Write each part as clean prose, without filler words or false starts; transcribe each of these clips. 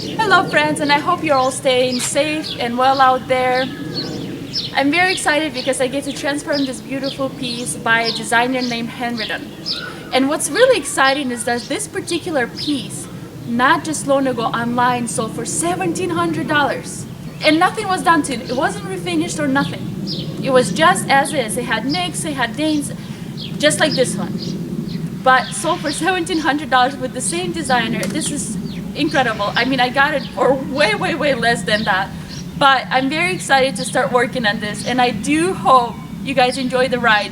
Hello friends, and I hope you're all staying safe and well out there. I'm very excited because I get to transform this beautiful piece by a designer named Henredon. And what's really exciting is that this particular piece, not just long ago online, sold for $1,700. And nothing was done to it. It wasn't refinished or nothing. It was just as is. It had nicks, it had dings, just like this one. But sold for $1,700 with the same designer. This is incredible. I mean, I got it for way less than that. But I'm very excited to start working on this, and I do hope you guys enjoy the ride.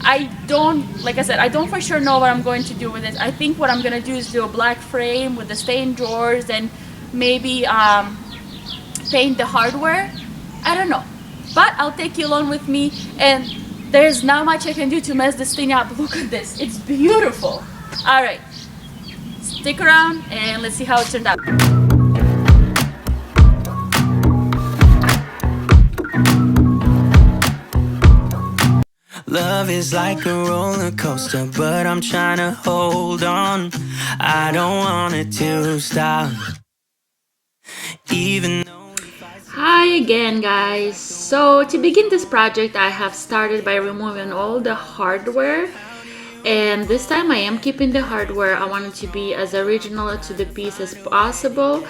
Like I said, I don't for sure know what I'm going to do with it. I think what I'm gonna do is do a black frame with the stained drawers and maybe paint the hardware. I don't know, but I'll take you along with me, and there's not much I can do to mess this thing up. Look at this, it's beautiful. All right, stick around and let's see how it turned out. Love is like a roller coaster, but I'm trying to hold on. I don't want it to stop. Even though Hi again, guys. So to begin this project, I have started by removing all the hardware, and this time I am keeping the hardware. I want it to be as original to the piece as possible.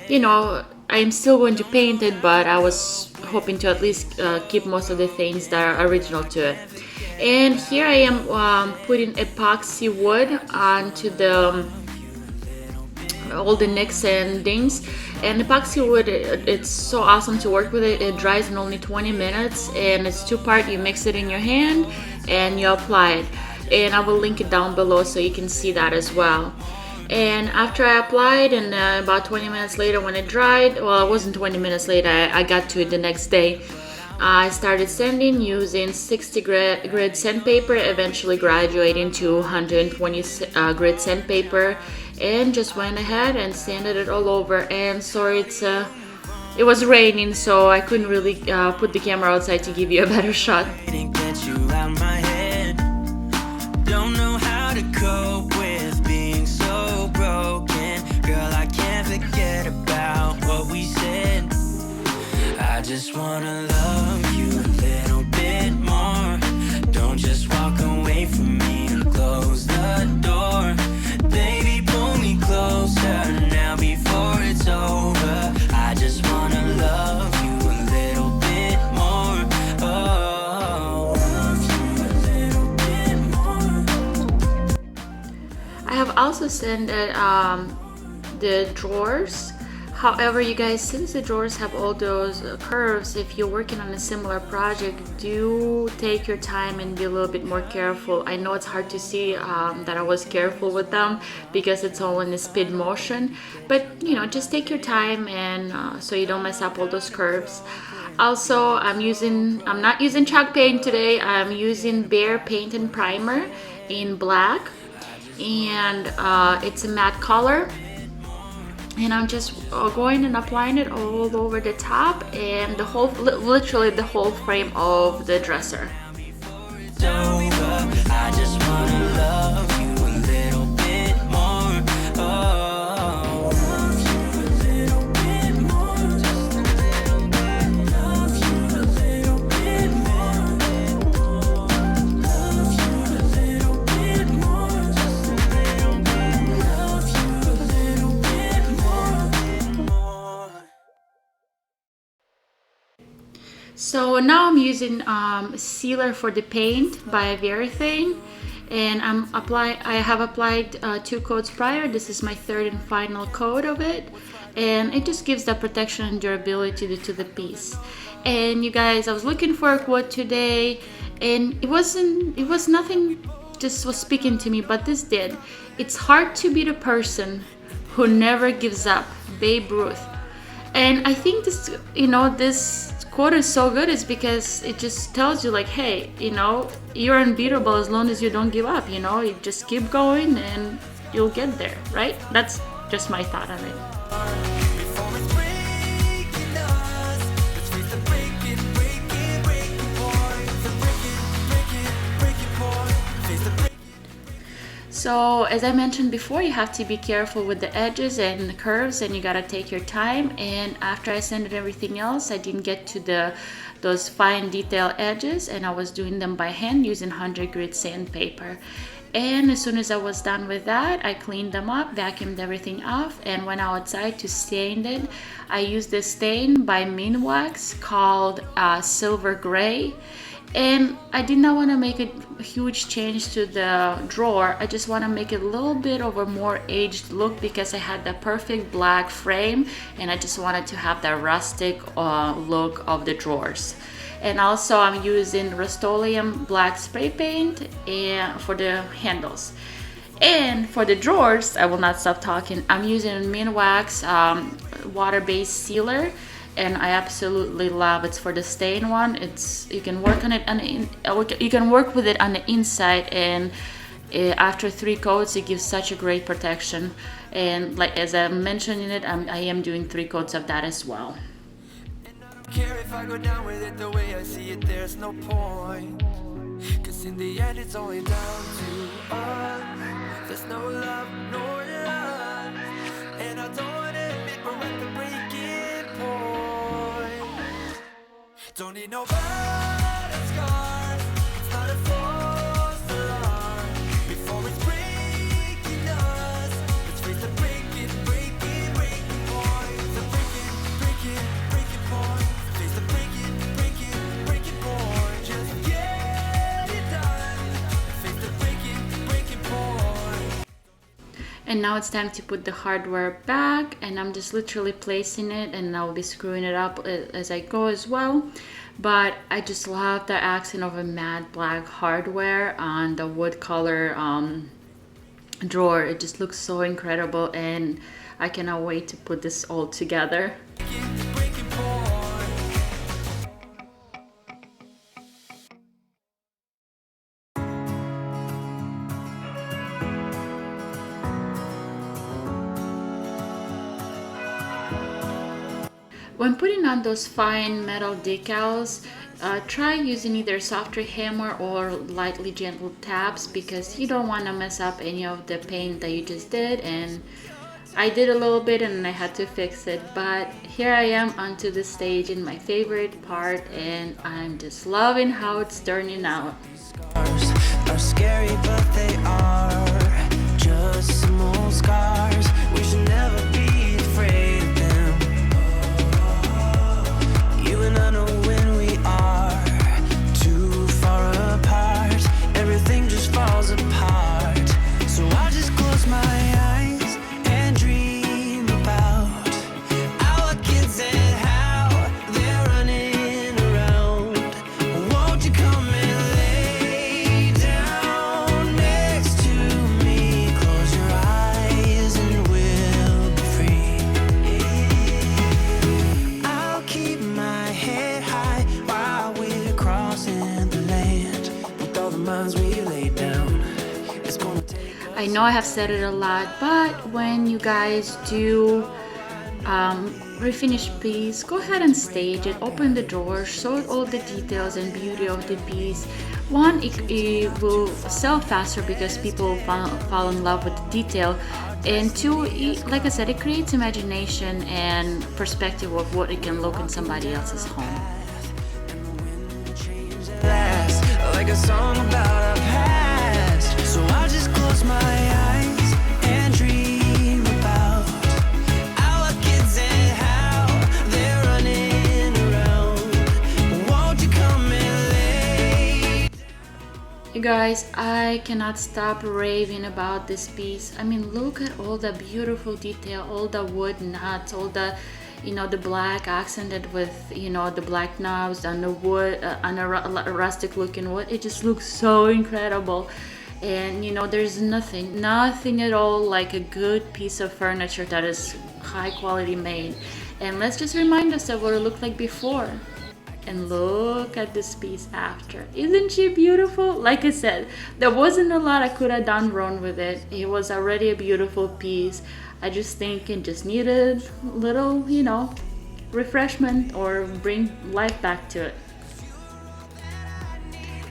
You know, I'm still going to paint it, but I was hoping to at least keep most of the things that are original to it. And here I am putting epoxy wood onto the all the nicks and dings. And epoxy wood, it's so awesome to work with it. It dries in only 20 minutes, and it's two-part. You mix it in your hand and you apply it, and I will link it down below so you can see that as well. And after I applied, and about 20 minutes later when it dried, well, it wasn't 20 minutes later, I got to it the next day, I started sanding using 60 grit sandpaper, eventually graduating to 120 grit sandpaper, and just went ahead and sanded it all over. And sorry, it was raining, so I couldn't really put the camera outside to give you a better shot. didn't get you out my head, don't know how to cope with being so broken. Girl, I can't forget about what we said. I just wanna love you a little bit more. Don't just walk away from me and close the door. Baby, pull me closer now before it's over. I just wanna love you a little bit more. Oh, love you a little bit more. I have also sanded the drawers. However, you guys, since the drawers have all those curves, if you're working on a similar project, do take your time and be a little bit more careful. I know it's hard to see that I was careful with them because it's all in a speed motion, but you know, just take your time, and so you don't mess up all those curves. Also, I'm not using chalk paint today. I'm using Bear Paint and Primer in black, and it's a matte color. And I'm just going and applying it all over the top and the whole, literally the whole frame of the dresser. It's over. I just wanna love you a little bit more. Oh, love you a little bit more. Just a little bit. Love you a little bit more. Love you a little bit more. Just a little bit. Love you a little bit more. So now I'm using sealer for the paint by Verithane, and I have applied 2 coats prior. This is my third and final coat of it, and it just gives that protection and durability to the piece. And you guys, I was looking for a quote today, and it was nothing just was speaking to me, but this did. It's hard to be the person who never gives up. Babe Ruth. And I think this, you know, this quote is so good is because it just tells you like, hey, you know, you're unbeatable as long as you don't give up. You know, you just keep going and you'll get there, right? That's just my thought on it. Before it's breaking us, let's face the breaking point. The breaking point. Face the breaking. So as I mentioned before, you have to be careful with the edges and the curves, and you gotta take your time. And after I sanded everything else, I didn't get to those fine detail edges, and I was doing them by hand using 100 grit sandpaper. And as soon as I was done with that, I cleaned them up, vacuumed everything off, and went outside to stain it. I used this stain by Minwax called Silver Gray. And I did not want to make a huge change to the drawer. I just want to make it a little bit of a more aged look because I had the perfect black frame and I just wanted to have that rustic look of the drawers. And also I'm using Rust-Oleum black spray paint and for the handles. And for the drawers, I will not stop talking, I'm using Minwax water-based sealer. And I absolutely love it for the stain one. You can work on it you can work with it on the inside, and after 3 coats it gives such a great protection. And like as I mentioned in it, I am doing 3 coats of that as well. Care if I go down with it the way I see it, there's no point. Cause in the end it's only down to us. There's no love, no love. And I don't wanna admit we're at the breaking point. Don't need no violent scars. It's not a false alarm. Before it's breaking us, let's face the breaking point. The breaking point. Face the breaking point. Just get it done. Face the breaking point. And now it's time to put the hardware back, and I'm just literally placing it, and I'll be screwing it up as I go as well. But I just love the accent of a matte black hardware on the wood color drawer. It just looks so incredible, and I cannot wait to put this all together. When putting on those fine metal decals, try using either softer hammer or lightly gentle taps because you don't want to mess up any of the paint that you just did. And I did a little bit and I had to fix it, but here I am onto the stage in my favorite part, and I'm just loving how it's turning out. Scars are scary, but they are just some old scars. We should never be afraid of them. You and I know when we are too far apart, everything just falls apart. So I just close my eyes and dream about our kids and how they're running around. Won't you come and lay down next to me? Close your eyes and we'll be free. I'll keep my head high while we're crossing the land. With all the minds we lay down, it's gonna take I know I have said it a lot, but when you guys do refinish piece, go ahead and stage it, open the drawer, show all the details and beauty of the piece. One, it will sell faster because people fall in love with the detail, and two, like I said, it creates imagination and perspective of what it can look in somebody else's home. last, like a song about our past. So I just close my eyes and dream about our kids and how they're running around. Won't you come and lay? You guys, I cannot stop raving about this piece. I mean, look at all the beautiful detail, all the wood nuts, all the, the black accented with, the black knobs on the wood, on a rustic looking wood. It just looks so incredible. And, there's nothing at all like a good piece of furniture that is high quality made. And let's just remind us of what it looked like before. And look at this piece after. Isn't she beautiful? Like I said, there wasn't a lot I could have done wrong with it. It was already a beautiful piece. I just think it just needed a little, refreshment or bring life back to it.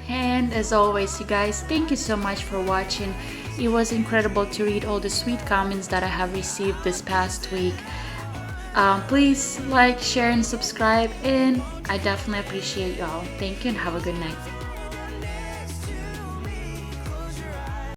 And as always, you guys, thank you so much for watching. It was incredible to read all the sweet comments that I have received this past week. Please like, share, and subscribe, and I definitely appreciate y'all. Thank you and have a good night.